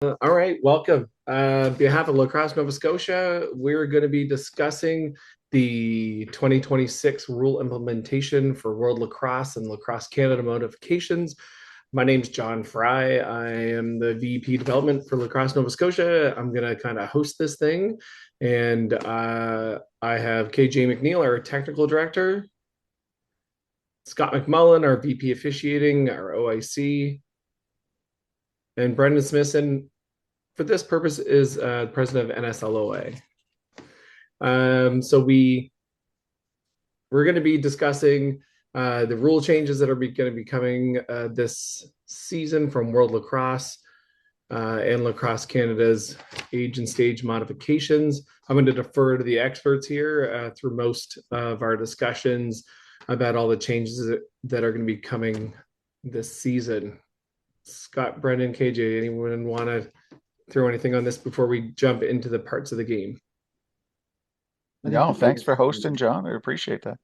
All right, welcome. On behalf of Lacrosse Nova Scotia, we're going to be discussing the 2026 rule implementation for World Lacrosse and Lacrosse Canada modifications. My name's John Fry. I am the VP Development for Lacrosse Nova Scotia. I'm going to kind of host this thing. And I have KJ McNeil, our Technical Director, Scott McMullen, our VP Officiating, our OIC, and Brendan Smithson, for this purpose, is president of NSLOA. We're going to be discussing the rule changes that are going to be coming this season from World Lacrosse and Lacrosse Canada's age and stage modifications. I'm going to defer to the experts here through most of our discussions about all the changes that are going to be coming this season. Scott, Brendan, KJ, anyone want to throw anything on this before we jump into the parts of the game? I think No, the thanks biggest for thing hosting, John. I appreciate that.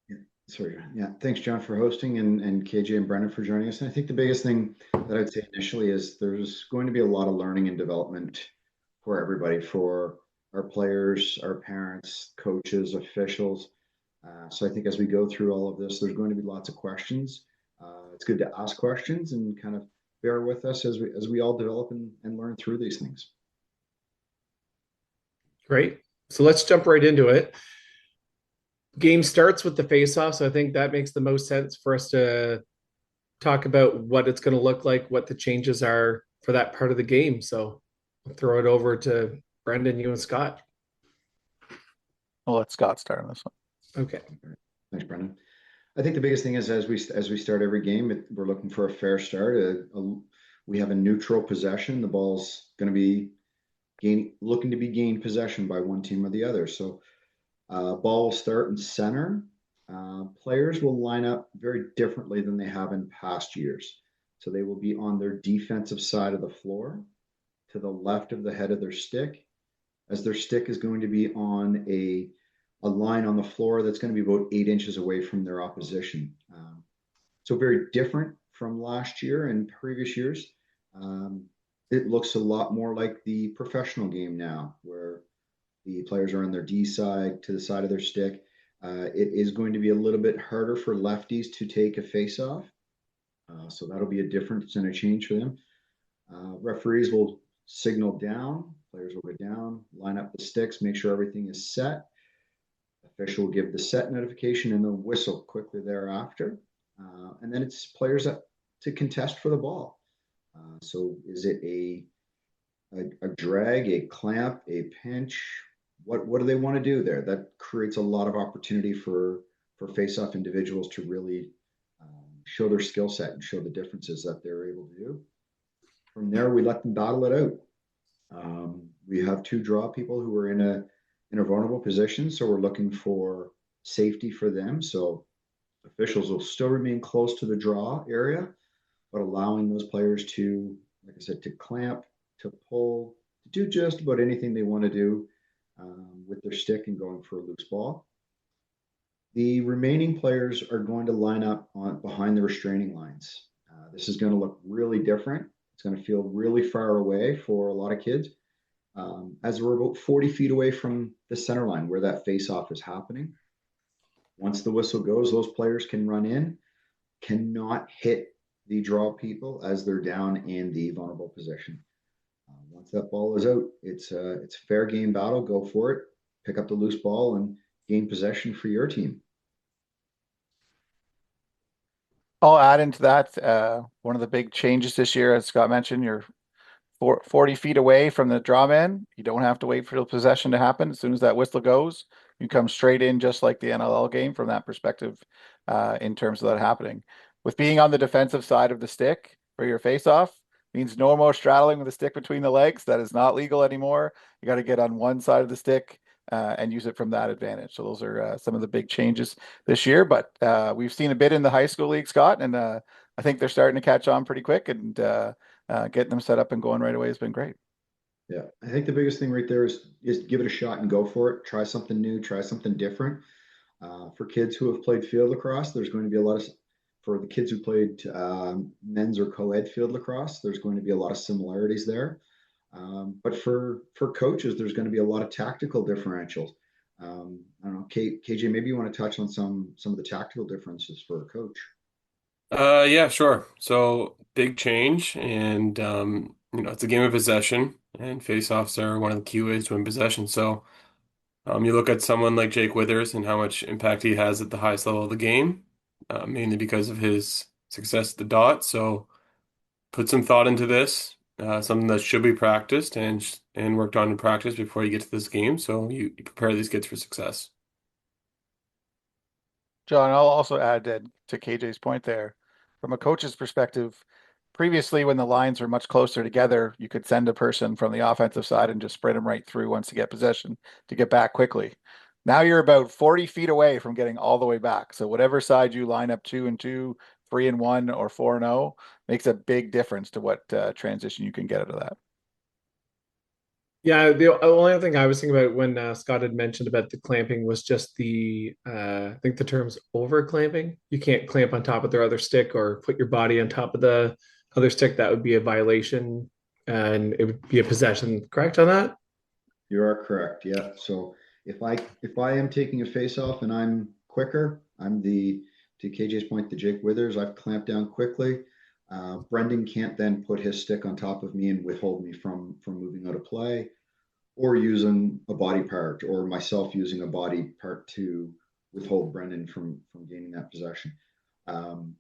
yeah, sorry, yeah, thanks, John, for hosting and KJ and Brendan for joining us. And I think the biggest thing that I'd say initially is there's going to be a lot of learning and development for everybody, for our players, our parents, coaches, officials. So I think as we go through all of this, there's going to be lots of questions. It's good to ask questions and kind of bear with us as we all develop and learn through these things. Great. So let's jump right into it. Game starts with the face-off, so I think that makes the most sense for us to talk about what it's going to look like, what the changes are for that part of the game. So I'll throw it over to Brendan, you and Scott. We'll let Scott start on this one. Okay. Thanks, Brendan. I think the biggest thing is as we start every game, we're looking for a fair start. We have a neutral possession. The ball's going to be looking to be gained possession by one team or the other. So ball will start in center. Players will line up very differently than they have in past years. So they will be on their defensive side of the floor to the left of the head of their stick, as their stick is going to be on a line on the floor that's going to be about 8 inches away from their opposition. So very different from last year and previous years. It looks a lot more like the professional game now, where the players are on their D side to the side of their stick. It is going to be a little bit harder for lefties to take a face-off. So that'll be a difference and a change for them. Referees will signal down, players will go down, line up the sticks, make sure everything is set. Official will give the set notification and the whistle quickly thereafter. And then it's players to contest for the ball. So is it a drag, a clamp, a pinch? What do they want to do there? That creates a lot of opportunity for face-off individuals to really show their skill set and show the differences that they're able to do. From there, we let them battle it out. We have two draw people who are in a vulnerable position, so we're looking for safety for them. So officials will still remain close to the draw area, but allowing those players to, like I said, to clamp, to pull, to do just about anything they want to do with their stick and going for a loose ball. The remaining players are going to line up behind the restraining lines. This is going to look really different. It's going to feel really far away for a lot of kids, as we're about 40 feet away from the center line where that face-off is happening. Once the whistle goes, those players can run in, cannot hit the draw people as they're down in the vulnerable position. Once that ball is out, it's fair game battle. Go for it. Pick up the loose ball and gain possession for your team. I'll add into that. One of the big changes this year, as Scott mentioned, you're 40 feet away from the draw man. You don't have to wait for the possession to happen. As soon as that whistle goes, you come straight in, just like the NLL game from that perspective, in terms of that happening. With being on the defensive side of the stick for your face-off, means no more straddling with the stick between the legs. That is not legal anymore. You got to get on one side of the stick and use it from that advantage. So those are some of the big changes this year. But we've seen a bit in the high school league, Scott, and I think they're starting to catch on pretty quick. And getting them set up and going right away has been great. Yeah, I think the biggest thing right there is give it a shot and go for it. Try something new, try something different. For kids who have played field lacrosse, there's going to be a lot of for the kids who played men's or co-ed field lacrosse, there's going to be a lot of similarities there. But for coaches, there's going to be a lot of tactical differentials. I don't know, KJ, maybe you want to touch on some of the tactical differences for a coach. Yeah, sure. So big change, and it's a game of possession, and face-offs are one of the key ways to win possession. So, you look at someone like Jake Withers and how much impact he has at the highest level of the game, mainly because of his success at the dot. So, put some thought into this, something that should be practiced and worked on in practice before you get to this game. So you prepare these kids for success. John, I'll also add to KJ's point there. From a coach's perspective, previously when the lines were much closer together, you could send a person from the offensive side and just sprint them right through once to get possession to get back quickly. Now you're about 40 feet away from getting all the way back. So whatever side you line up 2-2, 3-1, or 4-0 makes a big difference to what transition you can get out of that. Yeah, the only other thing I was thinking about when Scott had mentioned about the clamping was just I think the term's over clamping. You can't clamp on top of their other stick or put your body on top of the other stick. That would be a violation and it would be a possession. Correct on that? You are correct. Yeah. So if I am taking a face off and I'm quicker, I'm the to KJ's point, the Jake Withers. I've clamped down quickly. Brendan can't then put his stick on top of me and withhold me from moving out of play, or using a body part, or myself using a body part to withhold Brendan from gaining that possession. Um,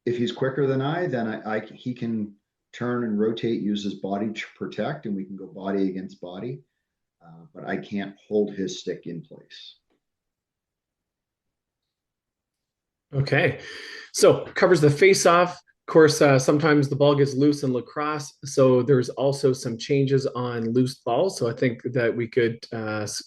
if he's quicker than then he can turn and rotate, use his body to protect, and we can go body against body. But I can't hold his stick in place. Okay. So covers the face off. Of course, sometimes the ball gets loose in lacrosse. So there's also some changes on loose balls. So I think that we could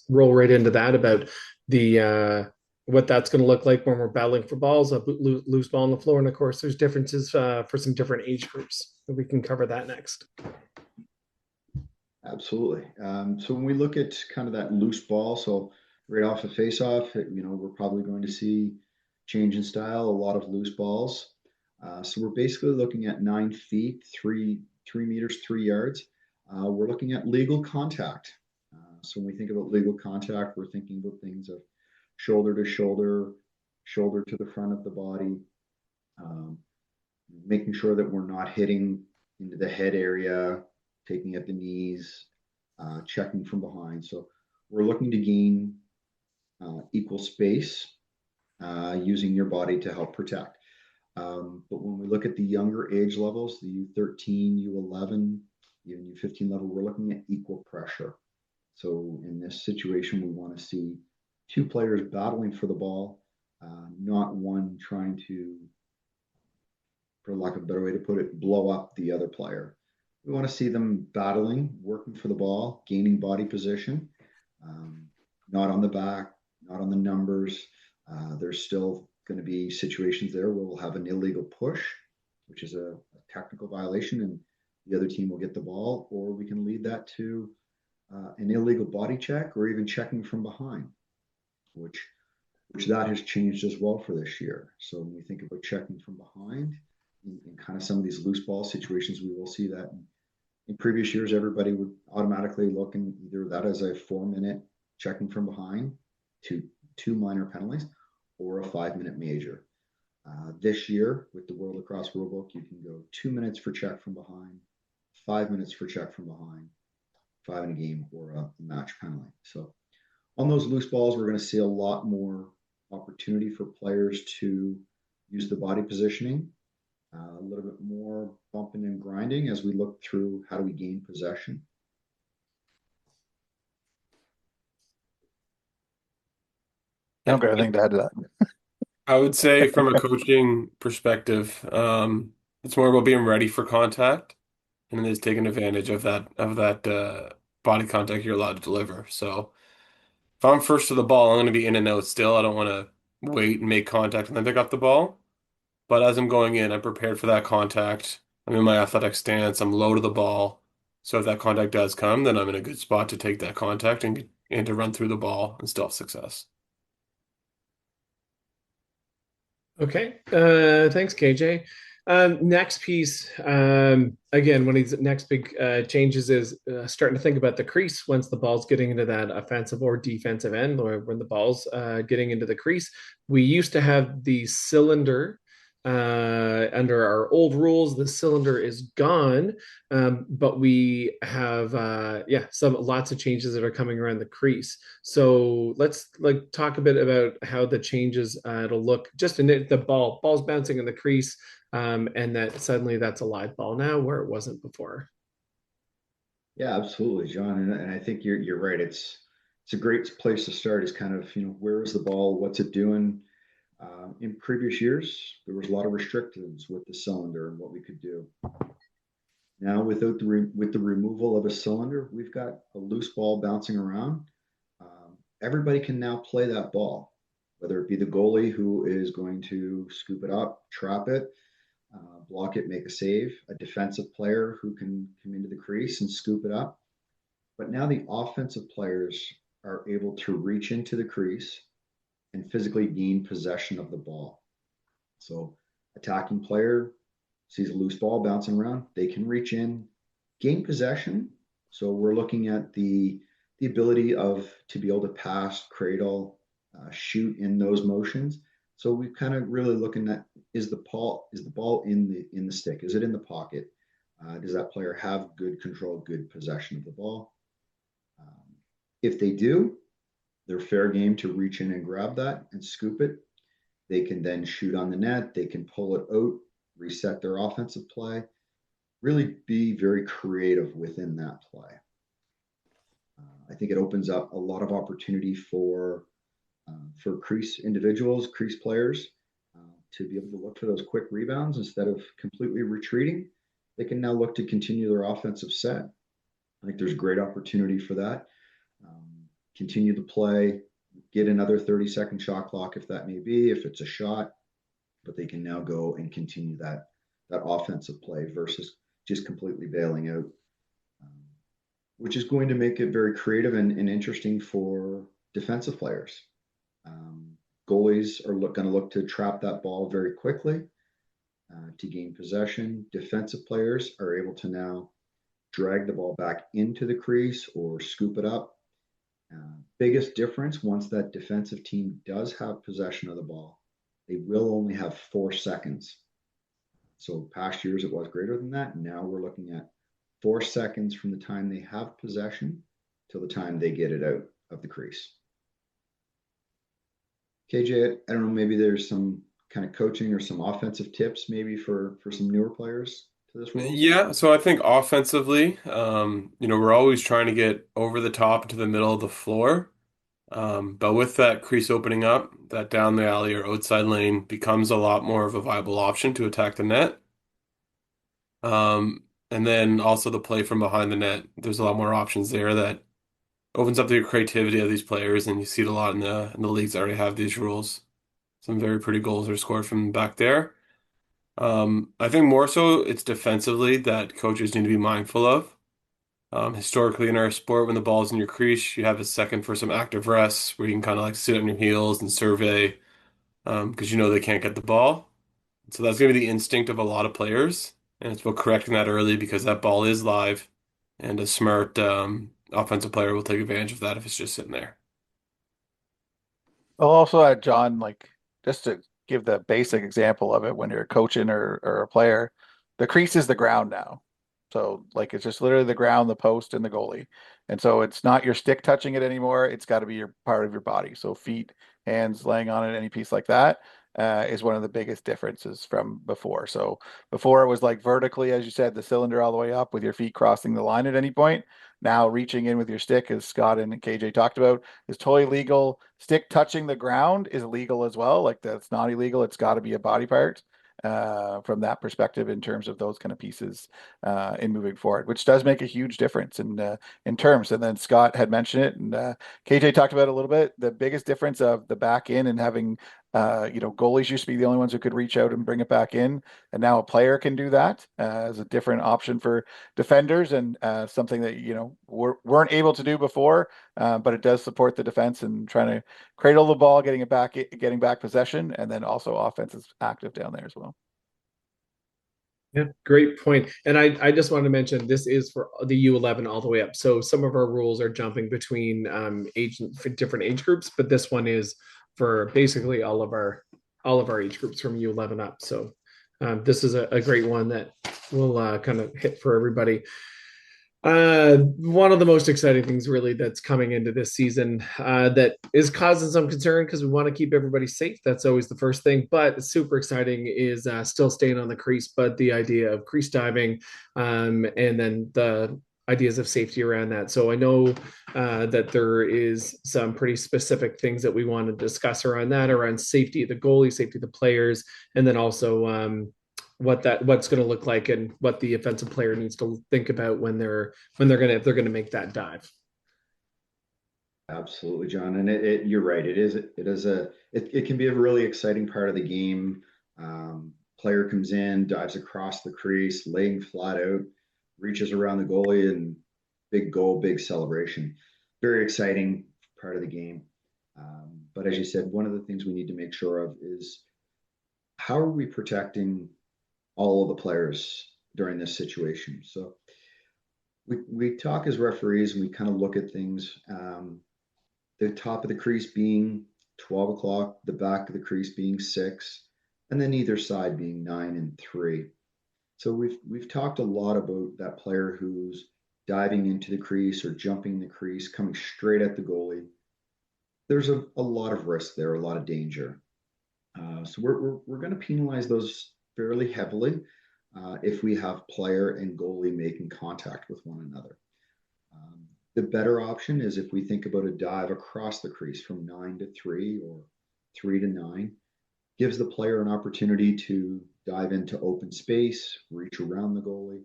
roll right into that about the what that's going to look like when we're battling for balls, a loose ball on the floor. And of course, there's differences for some different age groups. We can cover that next. Absolutely. So when we look at kind of that loose ball, so right off the face off, we're probably going to see change in style, a lot of loose balls. So we're basically looking at 9 feet, 3 meters, 3 yards. We're looking at legal contact. So when we think about legal contact, we're thinking about things of shoulder to shoulder, shoulder to the front of the body, um, making sure that we're not hitting into the head area, taking at the knees, checking from behind. So we're looking to gain equal space using your body to help protect. But when we look at the younger age levels, the U13, U11, even U15 level, we're looking at equal pressure. So in this situation, we want to see two players battling for the ball, not one trying to, for lack of a better way to put it, blow up the other player. We want to see them battling, working for the ball, gaining body position, not on the back, not on the numbers. There's still going to be situations there where we'll have an illegal push, which is a technical violation, and the other team will get the ball, or we can lead that to an illegal body check or even checking from behind, which that has changed as well for this year. So when we think about checking from behind in kind of some of these loose ball situations, we will see that in previous years, everybody would automatically look in either that as a 4-minute checking from behind to 2 minor penalties or a 5-minute major. This year, with the World Lacrosse Rulebook, you can go 2 minutes for check from behind, 5 minutes for check from behind, 5 in a game, or a match penalty. So on those loose balls, we're going to see a lot more opportunity for players to use the body positioning, a little bit more bumping and grinding as we look through how do we gain possession. I don't got anything to add to that. I would say from a coaching perspective, it's more about being ready for contact and it is taking advantage of that body contact you're allowed to deliver. So if I'm first to the ball, I'm going to be in and out still. I don't want to wait and make contact and then pick up the ball. But as I'm going in, I'm prepared for that contact. I'm in my athletic stance. I'm low to the ball. So if that contact does come, then I'm in a good spot to take that contact and to run through the ball and still have success. Okay. Thanks, KJ. Next piece, again, one of these next big changes is starting to think about the crease once the ball's getting into that offensive or defensive end, or when the ball's getting into the crease. We used to have the cylinder. Under our old rules, the cylinder is gone, but we have some lots of changes that are coming around the crease. So let's like talk a bit about how the changes it'll look just in the ball's bouncing in the crease, and that suddenly that's a live ball now where it wasn't before. Yeah, absolutely, John. And I think you're right. It's a great place to start. Is kind of where is the ball? What's it doing? In previous years, there was a lot of restrictions with the cylinder and what we could do. Now, with the removal of a cylinder, we've got a loose ball bouncing around. Everybody can now play that ball, whether it be the goalie who is going to scoop it up, trap it, block it, make a save, a defensive player who can come into the crease and scoop it up. But now the offensive players are able to reach into the crease and physically gain possession of the ball. So, attacking player sees a loose ball bouncing around, they can reach in, gain possession. So we're looking at the ability of to be able to pass, cradle, shoot in those motions. So we kind of really looking at is the ball in the stick? Is it in the pocket? Does that player have good control, good possession of the ball? If they do, they're fair game to reach in and grab that and scoop it. They can then shoot on the net. They can pull it out, reset their offensive play, really be very creative within that play. I think it opens up a lot of opportunity for crease individuals, crease players, to be able to look for those quick rebounds instead of completely retreating. They can now look to continue their offensive set. I think there's great opportunity for that. Continue the play, get another 30-second shot clock if that may be, if it's a shot, but they can now go and continue that offensive play versus just completely bailing out, which is going to make it very creative and interesting for defensive players. Goalies are going to look to trap that ball very quickly to gain possession. Defensive players are able to now drag the ball back into the crease or scoop it up. Biggest difference once that defensive team does have possession of the ball, they will only have 4 seconds. So past years it was greater than that. Now we're looking at 4 seconds from the time they have possession till the time they get it out of the crease. KJ, I don't know, maybe there's some kind of coaching or some offensive tips maybe for some newer players to this role? Yeah, so I think offensively, we're always trying to get over the top into the middle of the floor. But with that crease opening up, that down the alley or outside lane becomes a lot more of a viable option to attack the net. And then also the play from behind the net, there's a lot more options there that opens up the creativity of these players, and you see it a lot in the leagues that already have these rules. Some very pretty goals are scored from back there. I think more so it's defensively that coaches need to be mindful of. Historically in our sport, when the ball's in your crease, you have a second for some active rests where you can kind of like sit on your heels and survey, because you know they can't get the ball. So that's going to be the instinct of a lot of players, and it's about correcting that early because that ball is live, and a smart offensive player will take advantage of that if it's just sitting there. I'll also add, John, like just to give the basic example of it when you're coaching or a player, the crease is the ground now. So like it's just literally the ground, the post, and the goalie. And so it's not your stick touching it anymore. It's got to be your part of your body. So feet, hands laying on it, any piece like that is one of the biggest differences from before. So before it was like vertically, as you said, the cylinder all the way up with your feet crossing the line at any point. Now reaching in with your stick, as Scott and KJ talked about, is totally legal. Stick touching the ground is legal as well. Like that's not illegal. It's got to be a body part from that perspective in terms of those kind of pieces in moving forward, which does make a huge difference in terms. And then Scott had mentioned it, and KJ talked about it a little bit. The biggest difference of the back in and having Goalies used to be the only ones who could reach out and bring it back in, and now a player can do that as a different option for defenders, and something that weren't able to do before. But it does support the defense and trying to cradle the ball, getting back possession, and then also offense is active down there as well. Yeah, great point. And I just wanted to mention this is for the U11 all the way up. So some of our rules are jumping between for different age groups, but this one is for basically all of our age groups from U11 up. So this is a great one that will kind of hit for everybody. One of the most exciting things really that's coming into this season that is causing some concern because we want to keep everybody safe. That's always the first thing, but super exciting is still staying on the crease, but the idea of crease diving and then the ideas of safety around that. So I know that there is some pretty specific things that we want to discuss around that, around safety of the goalie, safety of the players, and then also what's going to look like and what the offensive player needs to think about when they're if they're going to make that dive. Absolutely, John. And you're right. It can be a really exciting part of the game. Player comes in, dives across the crease, laying flat out, reaches around the goalie, and big goal, big celebration. Very exciting part of the game. But as you said, one of the things we need to make sure of is how are we protecting all of the players during this situation? So we talk as referees and we kind of look at things. The top of the crease being 12 o'clock, the back of the crease being 6, and then either side being 9 and 3. So we've talked a lot about that player who's diving into the crease or jumping the crease, coming straight at the goalie. There's a lot of risk there, a lot of danger. So we're going to penalize those fairly heavily if we have player and goalie making contact with one another. The better option is if we think about a dive across the crease from 9 to 3 or 3 to 9, gives the player an opportunity to dive into open space, reach around the goalie.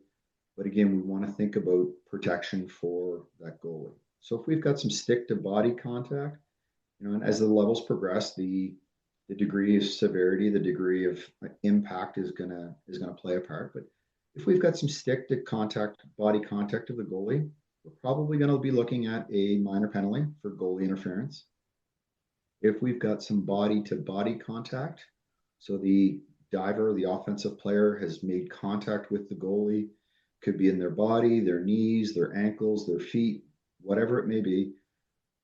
But again, we want to think about protection for that goalie. So if we've got some stick to body contact, and as the levels progress, the degree of severity, the degree of impact is gonna play a part. But if we've got some stick to body contact of the goalie, we're probably going to be looking at a minor penalty for goalie interference. If we've got some body to body contact, so the diver, the offensive player has made contact with the goalie, could be in their body, their knees, their ankles, their feet, whatever it may be,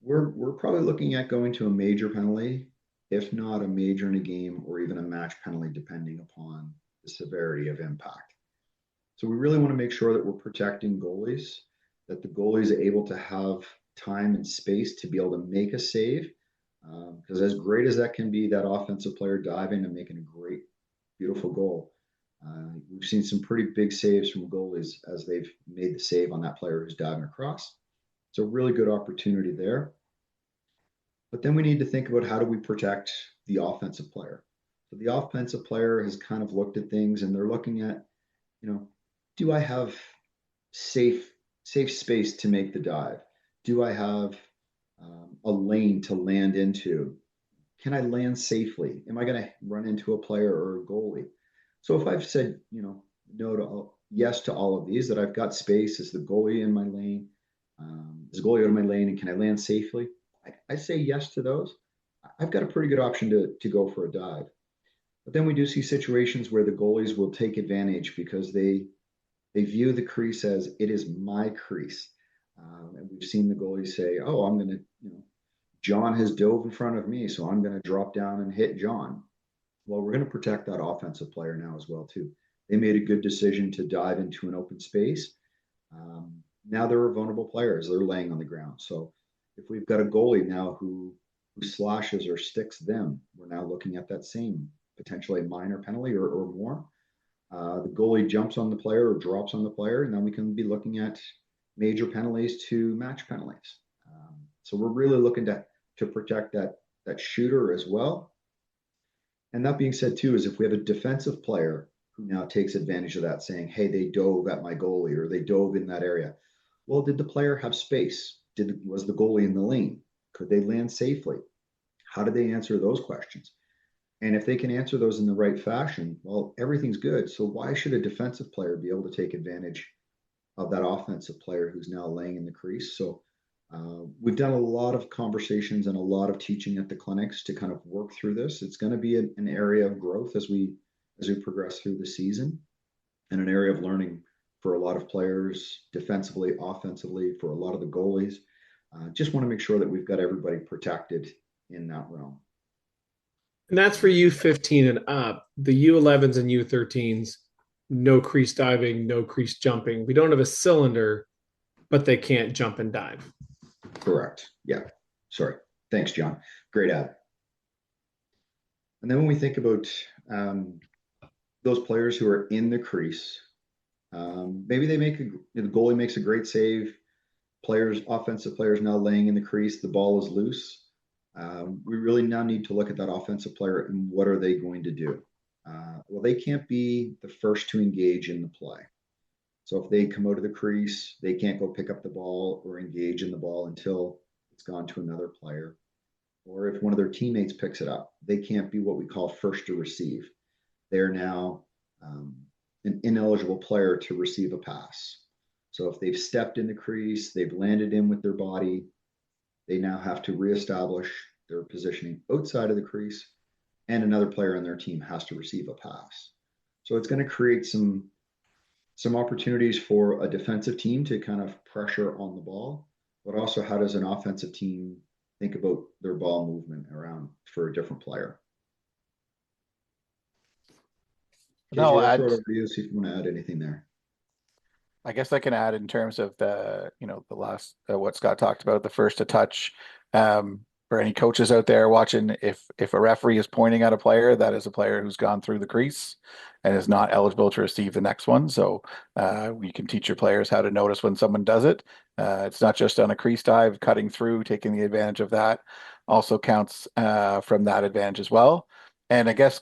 we're probably looking at going to a major penalty, if not a major in a game or even a match penalty, depending upon the severity of impact. So we really want to make sure that we're protecting goalies, that the goalie is able to have time and space to be able to make a save. Because as great as that can be, that offensive player diving and making a great, beautiful goal, we've seen some pretty big saves from goalies as they've made the save on that player who's diving across. It's a really good opportunity there. But then we need to think about how do we protect the offensive player. So the offensive player has kind of looked at things and they're looking at, do I have safe space to make the dive? Do I have a lane to land into? Can I land safely? Am I going to run into a player or a goalie? So if I've said, yes to all of these, that I've got space, is the goalie in my lane? Is the goalie out of my lane, and can I land safely? I say yes to those. I've got a pretty good option to go for a dive. But then we do see situations where the goalies will take advantage because they view the crease as it is my crease. And we've seen the goalies say, oh, I'm going to, John has dove in front of me, so I'm going to drop down and hit John. Well, we're going to protect that offensive player now as well, too. They made a good decision to dive into an open space. Now they're vulnerable players. They're laying on the ground. So if we've got a goalie now who slashes or sticks them, we're now looking at that same potentially minor penalty or more. The goalie jumps on the player or drops on the player, and then we can be looking at major penalties to match penalties. So we're really looking to protect that shooter as well. And that being said, too, is if we have a defensive player who now takes advantage of that, saying, hey, they dove at my goalie or they dove in that area. Well, did the player have space? Was the goalie in the lane? Could they land safely? How did they answer those questions? And if they can answer those in the right fashion, well, everything's good. So why should a defensive player be able to take advantage of that offensive player who's now laying in the crease? So we've done a lot of conversations and a lot of teaching at the clinics to kind of work through this. It's going to be an area of growth as we progress through the season, and an area of learning for a lot of players, defensively, offensively, for a lot of the goalies. Just want to make sure that we've got everybody protected in that realm. And that's for U15 and up. The U11s and U13s, no crease diving, no crease jumping. We don't have a cylinder, but they can't jump and dive. Correct. Yeah. Sorry. Thanks, John. Great add. And then when we think about those players who are in the crease, maybe the goalie makes a great save. Offensive players now laying in the crease, the ball is loose. We really now need to look at that offensive player and what are they going to do? Well, they can't be the first to engage in the play. So if they come out of the crease, they can't go pick up the ball or engage in the ball until it's gone to another player. Or if one of their teammates picks it up, they can't be what we call first to receive. They're now an ineligible player to receive a pass. So if they've stepped in the crease, they've landed in with their body, they now have to reestablish their positioning outside of the crease, and another player on their team has to receive a pass. So it's going to create some opportunities for a defensive team to kind of pressure on the ball, but also how does an offensive team think about their ball movement around for a different player? No, KJ, I'll throw it over to you, see if you want to add anything there. I guess I can add in terms of the last what Scott talked about, the first to touch. For any coaches out there watching, if a referee is pointing at a player, that is a player who's gone through the crease and is not eligible to receive the next one. So you can teach your players how to notice when someone does it. It's not just on a crease dive, cutting through, taking the advantage of that also counts from that advantage as well. And I guess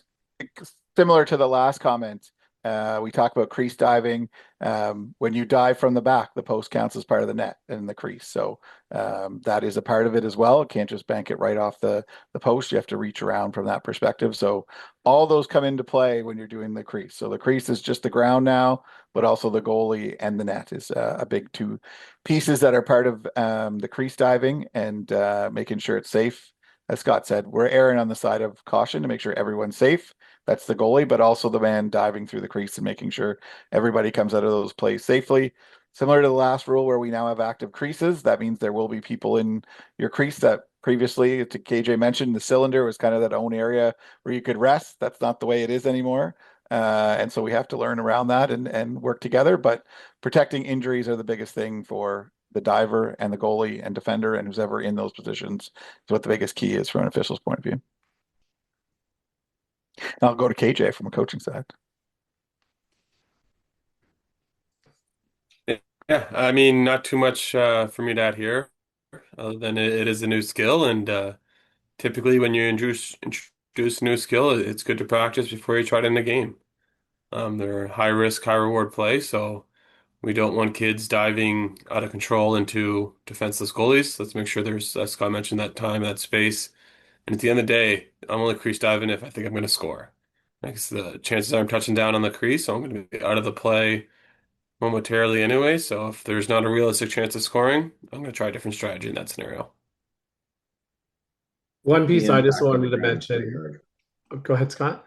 similar to the last comment, we talk about crease diving. When you dive from the back, the post counts as part of the net and the crease. So that is a part of it as well. Can't just bank it right off the post. You have to reach around from that perspective. So all those come into play when you're doing the crease. So the crease is just the ground now, but also the goalie and the net is a big two pieces that are part of the crease diving and making sure it's safe. As Scott said, we're erring on the side of caution to make sure everyone's safe. That's the goalie, but also the man diving through the crease and making sure everybody comes out of those plays safely. Similar to the last rule where we now have active creases, that means there will be people in your crease that previously, to KJ mentioned, the cylinder was kind of that own area where you could rest. That's not the way it is anymore. And so we have to learn around that and work together, but protecting injuries are the biggest thing for the diver and the goalie and defender and who's ever in those positions is what the biggest key is from an official's point of view. I'll go to KJ from a coaching side. Yeah, I mean, not too much for me to add here, other than it is a new skill, and typically when you introduce a new skill, it's good to practice before you try it in the game. They're high risk, high reward play, so we don't want kids diving out of control into defenseless goalies. Let's make sure there's, as Scott mentioned, that time, that space. And at the end of the day, I'm only crease diving if I think I'm going to score. Because the chances are I'm touching down on the crease, so I'm going to be out of the play momentarily anyway. So if there's not a realistic chance of scoring, I'm going to try a different strategy in that scenario. One The piece I just impact on the wanted to ground is pretty mention. hard. Go ahead, Scott.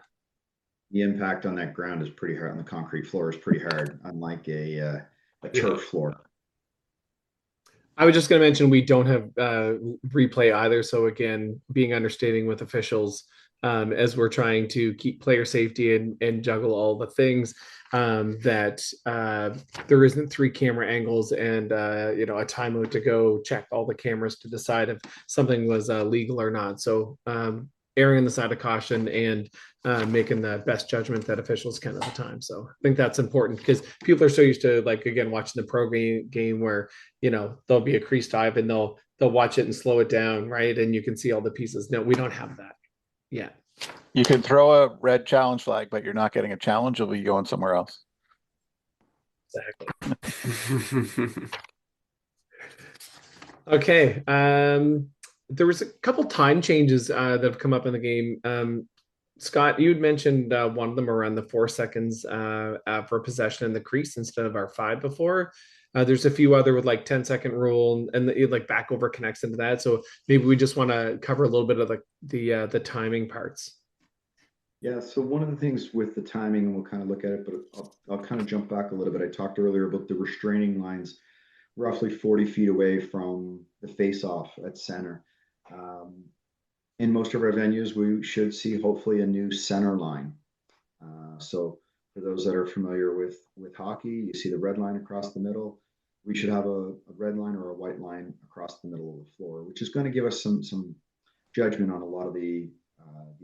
The impact on that ground is pretty hard. On the concrete floor is pretty hard, unlike a Yeah. turf floor. I was just going to mention we don't have replay either. So again, being understanding with officials as we're trying to keep player safety and juggle all the things that there isn't three camera angles and a timeout to go check all the cameras to decide if something was legal or not. So erring on the side of caution and making the best judgment that officials can at the time. So I think that's important because people are so used to, like, again, watching the pro game where, there'll be a crease dive and they'll watch it and slow it down, right? And you can see all the pieces. No, we don't have that yet. You can throw a red challenge flag, but you're not getting a challenge. You'll be going somewhere else. Exactly. Okay. There was a couple time changes that have come up in the game. Scott, you had mentioned one of them around the 4 seconds for possession in the crease instead of our five before. There's a few other with like 10-second rule and like back over connects into that. So maybe we just want to cover a little bit of the timing parts. Yeah, so one of the things with the timing, and we'll kind of look at it, but I'll kind of jump back a little bit. I talked earlier about the restraining lines roughly 40 feet away from the face-off at center. In most of our venues, we should see hopefully a new center line. So for those that are familiar with hockey, you see the red line across the middle. We should have a red line or a white line across the middle of the floor, which is going to give us some judgment on a lot of the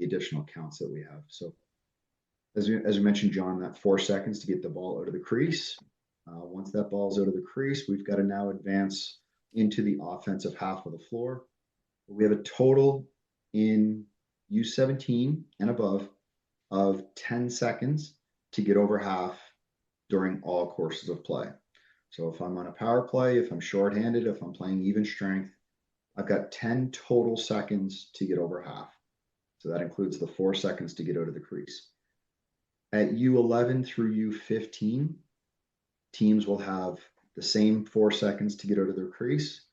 additional counts that we have. So as we mentioned, John, that 4 seconds to get the ball out of the crease. Once that ball's out of the crease, we've got to now advance into the offensive half of the floor. We have a total in U17 and above of 10 seconds to get over half during all courses of play. So if I'm on a power play, if I'm shorthanded, if I'm playing even strength, I've got 10 total seconds to get over half. So that includes the 4 seconds to get out of the crease. At U11 through U15, teams will have the same 4 seconds to get out of their crease,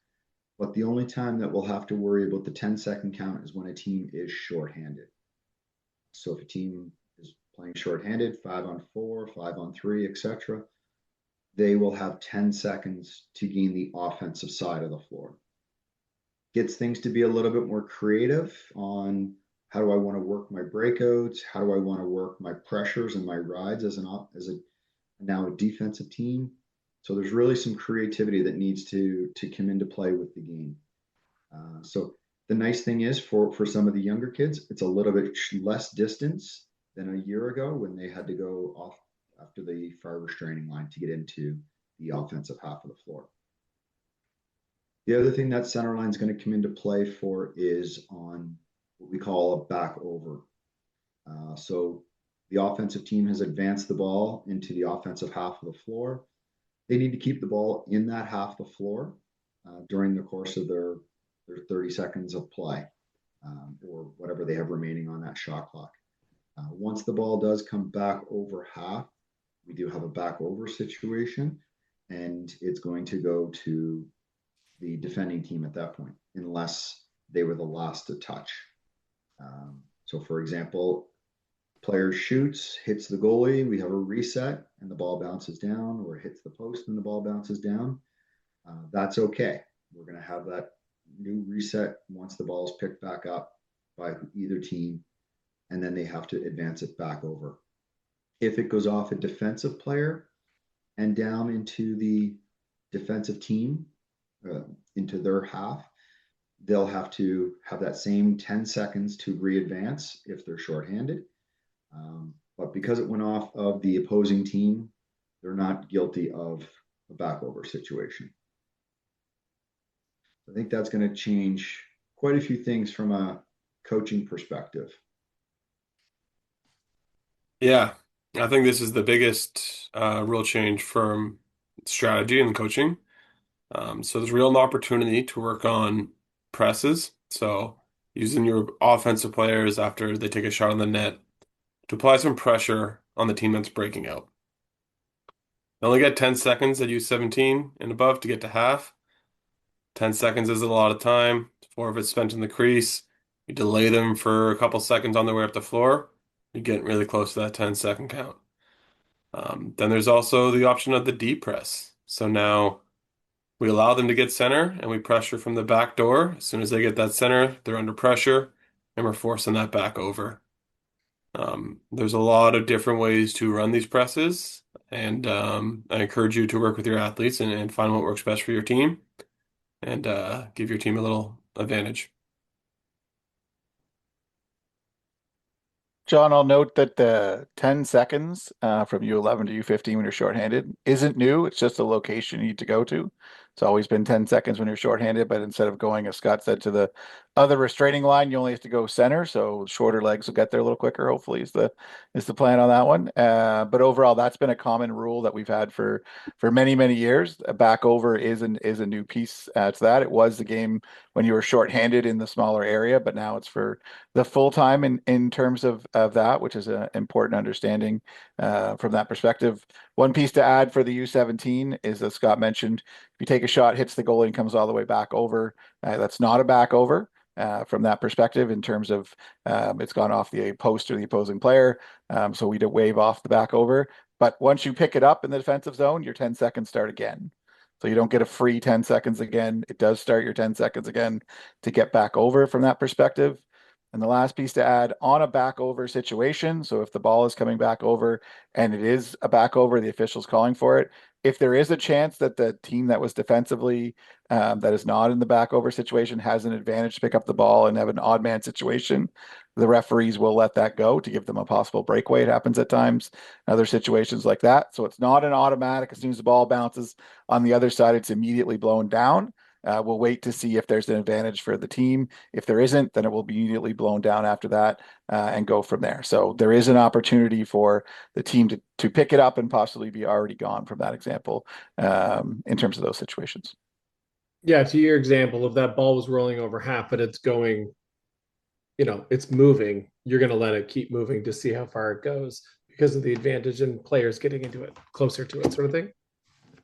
but the only time that we'll have to worry about the 10-second count is when a team is shorthanded. So if a team is playing shorthanded, 5-on-4, 5-on-3, etc., they will have 10 seconds to gain the offensive side of the floor. Gets things to be a little bit more creative on how do I want to work my breakouts, how do I want to work my pressures and my rides as now a defensive team. So there's really some creativity that needs to come into play with the game. So the nice thing is for some of the younger kids, it's a little bit less distance than a year ago when they had to go off after the far restraining line to get into the offensive half of the floor. The other thing that center line is going to come into play for is on what we call a back over. So the offensive team has advanced the ball into the offensive half of the floor. They need to keep the ball in that half of the floor during the course of their 30 seconds of play or whatever they have remaining on that shot clock. Once the ball does come back over half, we do have a back over situation, and it's going to go to the defending team at that point, unless they were the last to touch. So for example, player shoots, hits the goalie, we have a reset and the ball bounces down, or hits the post and the ball bounces down. That's okay. We're going to have that new reset once the ball is picked back up by either team, and then they have to advance it back over. If it goes off a defensive player and down into the defensive team, into their half, they'll have to have that same 10 seconds to re-advance if they're shorthanded. But because it went off of the opposing team, they're not guilty of a backover situation. I think that's going to change quite a few things from a coaching perspective. Yeah, I think this is the biggest rule change from strategy and coaching. So there's real opportunity to work on presses. So using your offensive players after they take a shot on the net to apply some pressure on the team that's breaking out. They only get 10 seconds at U17 and above to get to half. 10 seconds is a lot of time. 4 of it's spent in the crease. You delay them for a couple seconds on their way up the floor. You're getting really close to that 10-second count. Then there's also the option of the deep press. So now we allow them to get center and we pressure from the back door. As soon as they get that center, they're under pressure and we're forcing that back over. There's a lot of different ways to run these presses, and I encourage you to work with your athletes and find what works best for your team and give your team a little advantage. John, I'll note that the 10 seconds from U11 to U15 when you're shorthanded isn't new. It's just a location you need to go to. It's always been 10 seconds when you're shorthanded, but instead of going, as Scott said, to the other restraining line, you only have to go center. So shorter legs will get there a little quicker, hopefully, is the plan on that one. But overall, that's been a common rule that we've had for many, many years. A back over is a new piece to that. It was the game when you were shorthanded in the smaller area, but now it's for the full time in terms of that, which is an important understanding from that perspective. One piece to add for the U17 is, as Scott mentioned, if you take a shot, hits the goalie, and comes all the way back over, that's not a back over from that perspective in terms of it's gone off the post or the opposing player. So we do wave off the back over. But once you pick it up in the defensive zone, your 10 seconds start again. So you don't get a free 10 seconds again. It does start your 10 seconds again to get back over from that perspective. And the last piece to add, on a back over situation, so if the ball is coming back over and it is a back over, the official's calling for it. If there is a chance that the team that was defensively that is not in the back over situation has an advantage to pick up the ball and have an odd man situation, the referees will let that go to give them a possible breakaway. It happens at times, other situations like that. So it's not an automatic. As soon as the ball bounces on the other side, it's immediately blown down. We'll wait to see if there's an advantage for the team. If there isn't, then it will be immediately blown down after that and go from there. So there is an opportunity for the team to pick it up and possibly be already gone from that example in terms of those situations. Yeah, to your example, if that ball was rolling over half, but it's going, it's moving, you're going to let it keep moving to see how far it goes because of the advantage in players getting into it, closer to it, sort of thing.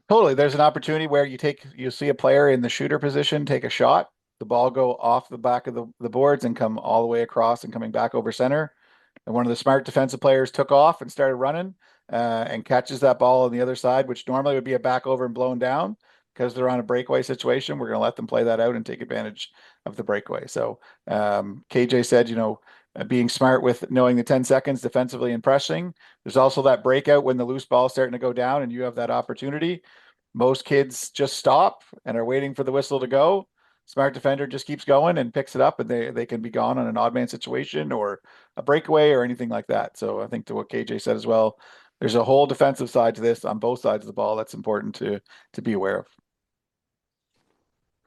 Totally. There's an opportunity where you see a player in the shooter position take a shot, the ball go off the back of the boards and come all the way across and coming back over center. And one of the smart defensive players took off and started running and catches that ball on the other side, which normally would be a back over and blown down. Because they're on a breakaway situation, we're going to let them play that out and take advantage of the breakaway. So KJ said, being smart with knowing the 10 seconds defensively and pressing. There's also that breakout when the loose ball is starting to go down and you have that opportunity. Most kids just stop and are waiting for the whistle to go. Smart defender just keeps going and picks it up, and they can be gone on an odd man situation or a breakaway or anything like that. So I think to what KJ said as well, there's a whole defensive side to this on both sides of the ball that's important to be aware of.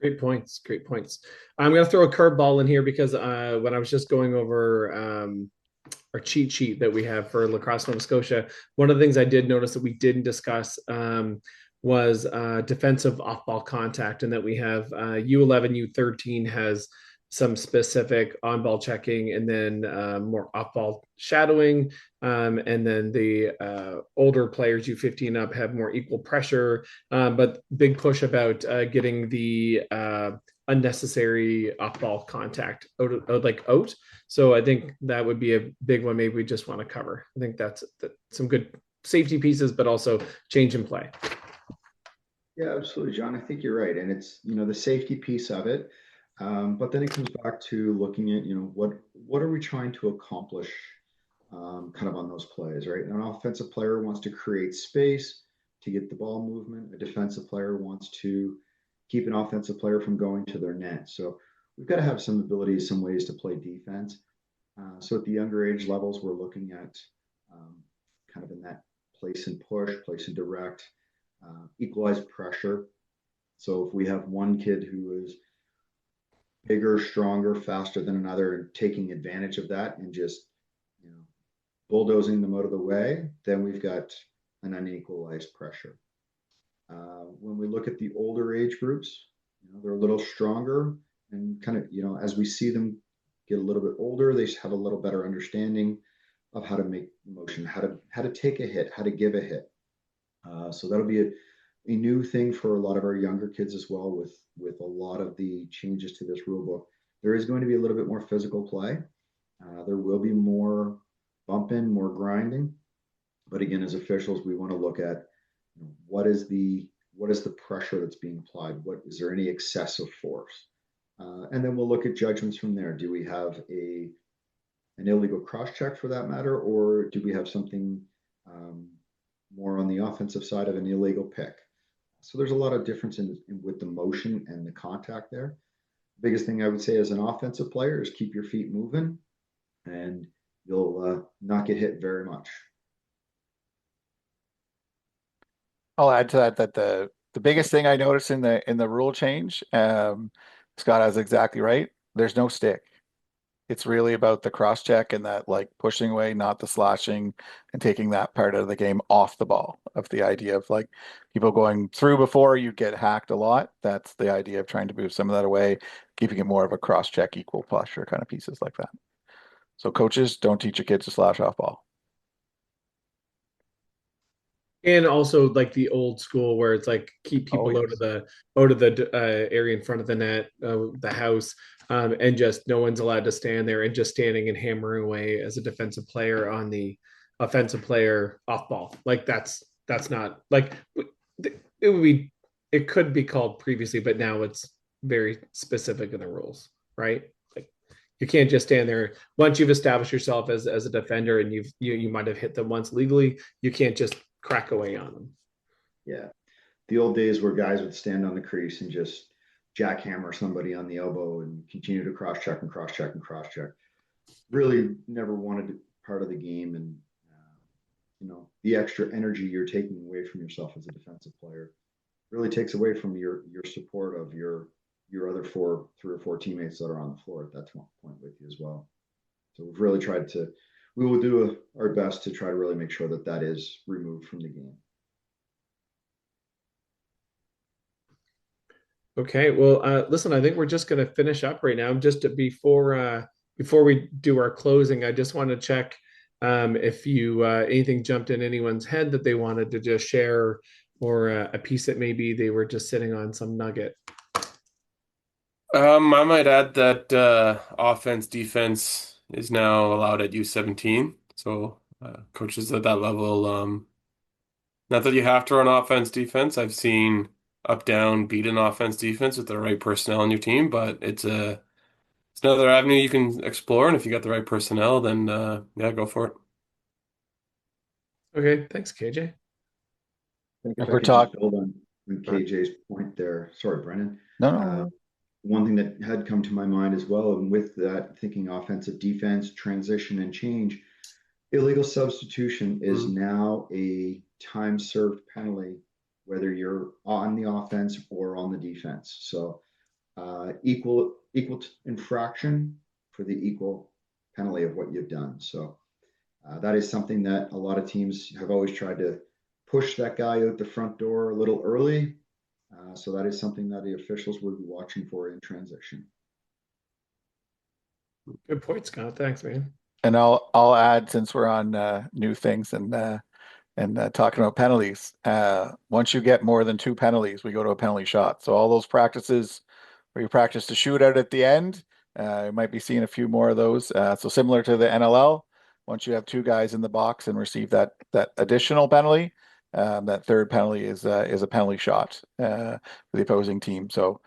Great points. Great points. I'm going to throw a curveball in here because when I was just going over our cheat sheet that we have for Lacrosse Nova Scotia, one of the things I did notice that we didn't discuss was defensive off-ball contact, and that we have U11, U13 has some specific on-ball checking, and then more off-ball shadowing, and then the older players, U15 up, have more equal pressure, but big push about getting the unnecessary off-ball contact out. So I think that would be a big one. Maybe we just want to cover. I think that's some good safety pieces, but also change in play. Yeah, absolutely, John. I think you're right. And it's, the safety piece of it. But then it comes back to looking at, what are we trying to accomplish kind of on those plays, right? An offensive player wants to create space to get the ball movement. A defensive player wants to keep an offensive player from going to their net. So we've got to have some abilities, some ways to play defense. So at the younger age levels, we're looking at kind of in that place and push, place and direct, equalize pressure. So if we have one kid who is bigger, stronger, faster than another, and taking advantage of that and just, bulldozing them out of the way, then we've got an unequalized pressure. When we look at the older age groups, they're a little stronger and kind of, as we see them get a little bit older, they have a little better understanding of how to make the motion, how to take a hit, how to give a hit. So that'll be a new thing for a lot of our younger kids as well, with a lot of the changes to this rule book. There is going to be a little bit more physical play. There will be more bumping, more grinding. But again, as officials, we want to look at what is the pressure that's being applied? Is there any excessive force? And then we'll look at judgments from there. Do we have an illegal cross check for that matter, or do we have something more on the offensive side of an illegal pick? So there's a lot of difference with the motion and the contact there. Biggest thing I would say as an offensive player is keep your feet moving, and you'll not get hit very much. I'll add to that the The biggest thing I noticed in the rule change, Scott has exactly right. There's no stick. It's really about the cross check and that like pushing away, not the slashing, and taking that part of the game off the ball. Of the idea of like people going through before you get hacked a lot. That's the idea of trying to move some of that away, keeping it more of a cross check, equal pressure kind of pieces like that. So coaches, don't teach your kids to slash off ball. And also like the old school where it's like keep Oh people yes. out of the area in front of the net, the house, and just no one's allowed to stand there and just standing and hammering away as a defensive player on the offensive player off ball. Like that's not like it would be it could be called previously, but now it's very specific in the rules, right? Like you can't just stand there once you've established yourself as a defender and you might have hit them once legally. You can't just crack away on them. Yeah. The old days where guys would stand on the crease and just jackhammer somebody on the elbow and continue to cross check and cross check and cross check. Really never wanted part of the game, and the extra energy you're taking away from yourself as a defensive player really takes away from your support of your other three or four teammates that are on the floor at that point with you as well. So we've really tried to, we will do our best to try to really make sure that that is removed from the game. Okay, well, listen, I think we're just going to finish up right now. Before we do our closing, I just want to check if you anything jumped in anyone's head that they wanted to just share, or a piece that maybe they were just sitting on some nugget. I might add that offense, defense is now allowed at U17. So coaches at that level, not that you have to run offense, defense. I've seen up, down, beat an offense, defense with the right personnel on your team, but it's another avenue you can explore. And if you got the right personnel, then yeah, go for it. Okay, thanks, KJ. I think If if I we're could just talking, build on KJ's point there. Sorry, Brennan. no, Uh, no, One thing that had come to my mind as well, and with that thinking offensive, defense, transition, and change, illegal substitution is Mm. now a time served penalty, whether you're on the offense or on the defense. So equal infraction for the equal penalty of what you've done. So that is something that a lot of teams have always tried to push that guy out the front door a little early. So that is something that the officials will be watching for in transition. Good point, Scott. Thanks, man. and I'll add since we're on new things and talking about penalties. Once you get more than two penalties, we go to a penalty shot. So all those practices where you practice to shoot out at the end, you might be seeing a few more of those. So similar to the NLL, once you have two guys in the box and receive that additional penalty, that third penalty is a penalty shot for the opposing team. So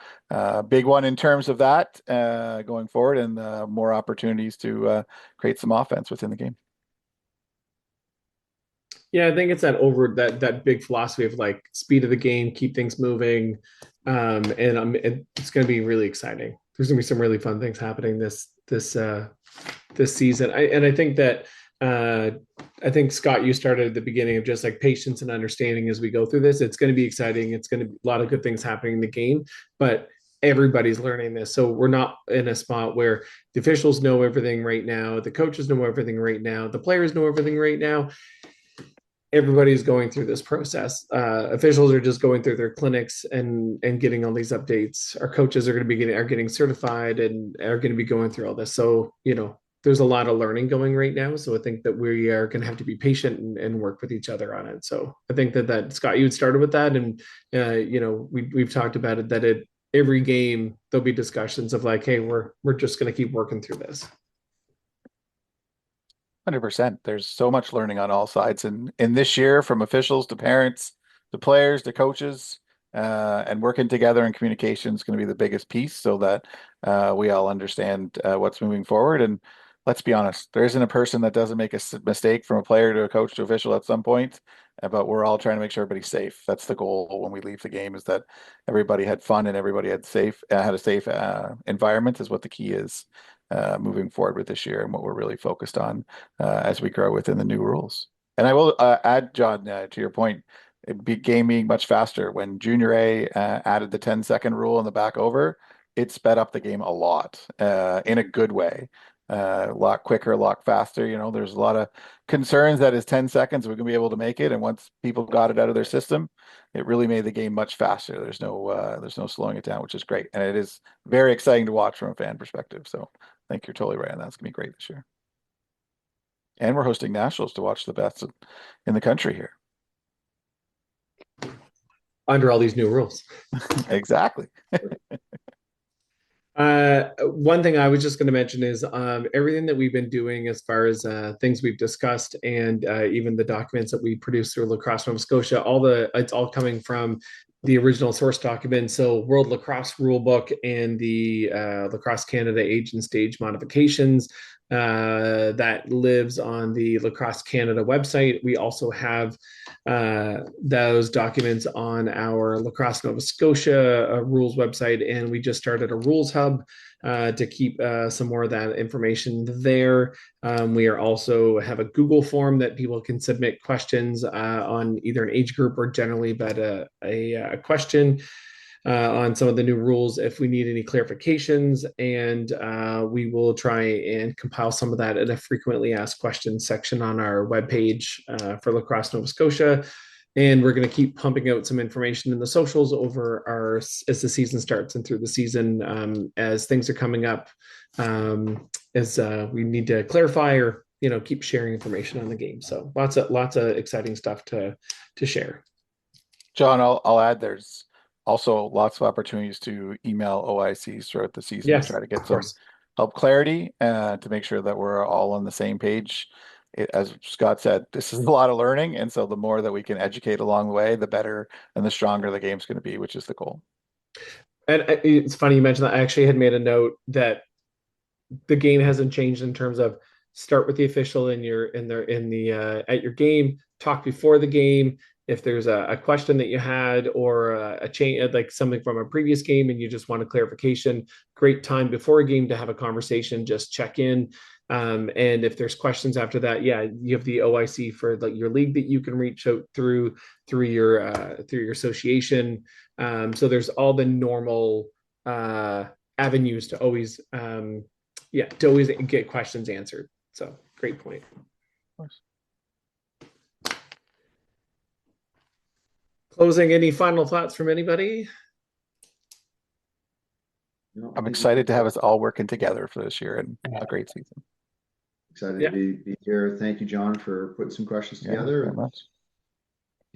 big one in terms of that going forward, and more opportunities to create some offense within the game. Yeah, I think it's that big philosophy of like speed of the game, keep things moving, and it's going to be really exciting. There's going to be some really fun things happening this season. I think that I think Scott, you started at the beginning of just like patience and understanding as we go through this. It's going to be exciting. It's going to be a lot of good things happening in the game, but everybody's learning this. So we're not in a spot where the officials know everything right now, the coaches know everything right now, the players know everything right now. Everybody's going through this process. Officials are just going through their clinics and getting all these updates. Our coaches are going to be getting certified and are going to be going through all this. So there's a lot of learning going right now. So I think that we are going to have to be patient and work with each other on it. So I think that Scott, you had started with that, and we've talked about it that every game there'll be discussions of like, hey, we're just going to keep working through this. 100%. There's so much learning on all sides, and in this year, from officials to parents to players to coaches, and working together in communication is going to be the biggest piece, so that we all understand what's moving forward. And let's be honest, there isn't a person that doesn't make a mistake, from a player to a coach to official at some point. But we're all trying to make sure everybody's safe. That's the goal when we leave the game, is that everybody had fun and everybody had a safe environment. Is what the key is moving forward with this year, and what we're really focused on as we grow within the new rules. And I will add, John, to your point, game being much faster. When Junior A added the 10-second rule in the back over, it sped up the game a lot in a good way. A lot quicker, a lot faster. There's a lot of concerns that is 10 seconds, we're going to be able to make it. And once people got it out of their system, it really made the game much faster. There's no slowing it down, which is great. And it is very exciting to watch from a fan perspective. So I think you're totally right on that. It's going to be great this year. And we're hosting nationals to watch the best in the country here. Under all these new rules. Exactly. One thing I was just going to mention is everything that we've been doing as far as things we've discussed and even the documents that we produced through Lacrosse Nova Scotia, it's all coming from the original source document. So World Lacrosse Rulebook and the Lacrosse Canada Age and Stage Modifications that lives on the Lacrosse Canada website. We also have those documents on our Lacrosse Nova Scotia rules website, and we just started a rules hub to keep some more of that information there. We are also have a Google form that people can submit questions on either an age group or generally about a question on some of the new rules if we need any clarifications, and we will try and compile some of that in a frequently asked questions section on our webpage for Lacrosse Nova Scotia. And we're going to keep pumping out some information in the socials as the season starts and through the season as things are coming up, as we need to clarify or keep sharing information on the game. So lots of exciting stuff to share. John, I'll add there's also lots of opportunities to email OICs throughout the season Yes, to try to get of some course. help clarity to make sure that we're all on the same page. As Scott said, this is a lot of learning, and so the more that we can educate along the way, the better and the stronger the game's going to be, which is the goal. And it's funny you mentioned that. I actually had made a note that the game hasn't changed in terms of start with the official at your game, talk before the game. If there's a question that you had or a change, like something from a previous game, and you just want a clarification, great time before a game to have a conversation. Just check in. And if there's questions after that, yeah, you have the OIC for your league that you can reach out through your association. So there's all the normal avenues to always get questions answered. So great point. Closing, any final thoughts from anybody? No, I'm excited to have us all working together for this year and a great season. Excited to be here. Thank you, John, for putting some questions together. Very much.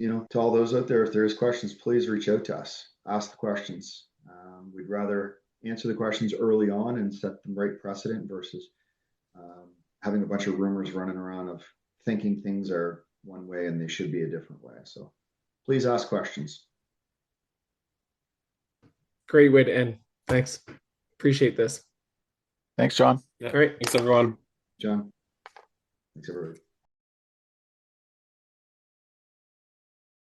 To all those out there, if there's questions, please reach out to us. Ask the questions. We'd rather answer the questions early on and set the right precedent versus having a bunch of rumors running around of thinking things are one way and they should be a different way. So please ask questions. Great way to end. Thanks. Appreciate this. Thanks, John. Yeah. All right. Thanks, everyone. John, thanks everybody.